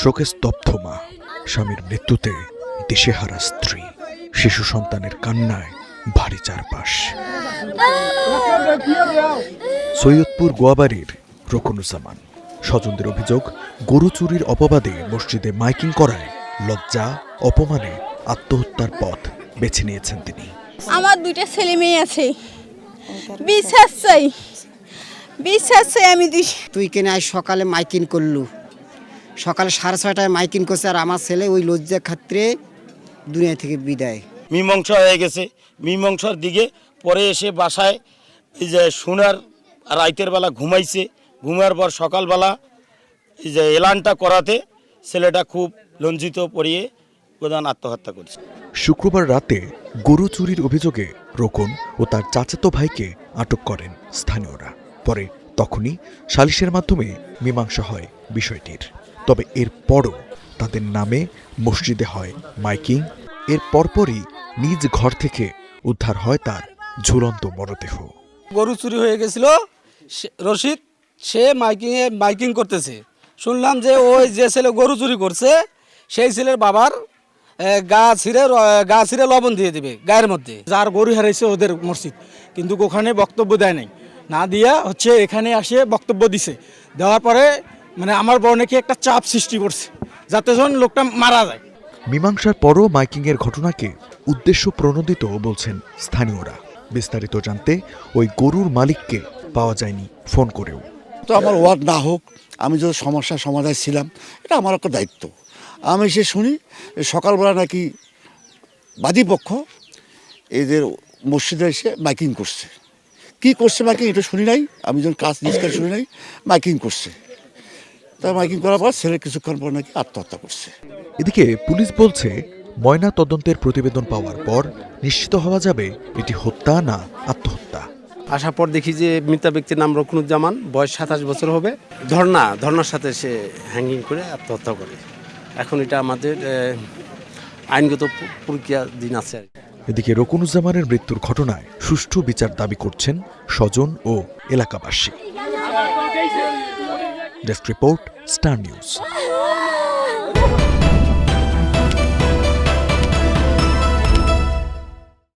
শোকে স্তব্ধ মা, স্বামীর মৃত্যুতে দিশেহারা স্ত্রী, শিশু সন্তানের কান্নায় ভারী চারপাশ। সৈয়দপুর গোয়াবাড়ির রকুনুজ্জামান স্বজনদের অভিযোগ, গরু চুরির অপবাদে মসজিদে মাইকিং করায় লজ্জা অপমানে আত্মহত্যার পথ বেছে নিয়েছেন তিনি। আমার দুইটা ছেলে মেয়ে আছে, বিশ্বাস চাই আমি দিই। তুই কেন আজ সকালে মাইকিং করলু, সকালে 6:30টায় মাইকিং করছে, আর আমার ছেলে ওই লজ্জা খাত্রে দুনিয়া থেকে বিদায়। মীমাংসা হয়ে গেছে, মীমাংসার দিকে পরে এসে বাসায় এই যে সোনার রাইতের বেলা ঘুমাইছে, ঘুমার পর সকালবেলা এই যে এলানটা করাতে ছেলেটা খুব লজ্জিত পড়িয়ে প্রধান আত্মহত্যা করছে। শুক্রবার রাতে গরু চুরির অভিযোগে রোকন ও তার চাচাতো ভাইকে আটক করেন স্থানীয়রা। পরে তখনই সালিশের মাধ্যমে মীমাংসা হয় বিষয়টির। তবে এরপরও তাদের নামে মসজিদে হয় মাইকিং। এর পরপরই নিজ ঘর থেকে উদ্ধার হয় তার ঝুলন্ত মরদেহ। গরু চুরি হয়ে গেছিল, রশিদ সে মাইকিং করতেছে। শুনলাম যে ওই যে ছেলে গরু চুরি করছে সেই ছেলের বাবার গা ছিঁড়ে লবণ দিয়ে দিবে গায়ের মধ্যে। যার গরু হারাইছে ওদের মসজিদ, কিন্তু ওখানে বক্তব্য দেয় নাই, না দিয়া হচ্ছে এখানে আসে বক্তব্য দিছে। দেওয়ার পরে মানে আমার বড় নাকি একটা চাপ সৃষ্টি করছে যাতে যখন লোকটা মারা যায়। মীমাংসার পরও মাইকিংয়ের ঘটনাকে উদ্দেশ্য প্রণোদিত বলছেন স্থানীয়রা। বিস্তারিত জানতে ওই গরুর মালিককে পাওয়া যায়নি ফোন করেও। তো আমার ওয়ার্ড না হোক, আমি যদি সমস্যার সমাধান ছিলাম, এটা আমার একটা দায়িত্ব। আমি সে শুনি সকালবেলা নাকি বাদীপক্ষ এদের মসজিদে এসে মাইকিং করছে। কি করছে মাইকিং এটা শুনি নাই, আমি যখন কাজ নিষ্কার শুনি নাই, মাইকিং করছে। তা মাইকিং করার পর ছেলে কিছুক্ষণ পর নাকি আত্মহত্যা করছে। এদিকে পুলিশ বলছে, ময়না তদন্তের প্রতিবেদন পাওয়ার পর নিশ্চিত হওয়া যাবে এটি হত্যা না আত্মহত্যা। আসার পর দেখি যে মৃত ব্যক্তির নাম রকুনুজ্জামান, বয়স 27 বছর হবে। ধর্নার সাথে সে হ্যাঙ্গিং করে আত্মহত্যা করে। এখন এটা আমাদের আইনগত প্রক্রিয়া দিন আছে। এদিকে রকুনুজ্জামানের মৃত্যুর ঘটনায় সুষ্ঠু বিচার দাবি করছেন স্বজন ও এলাকাবাসী। Desk report, star news.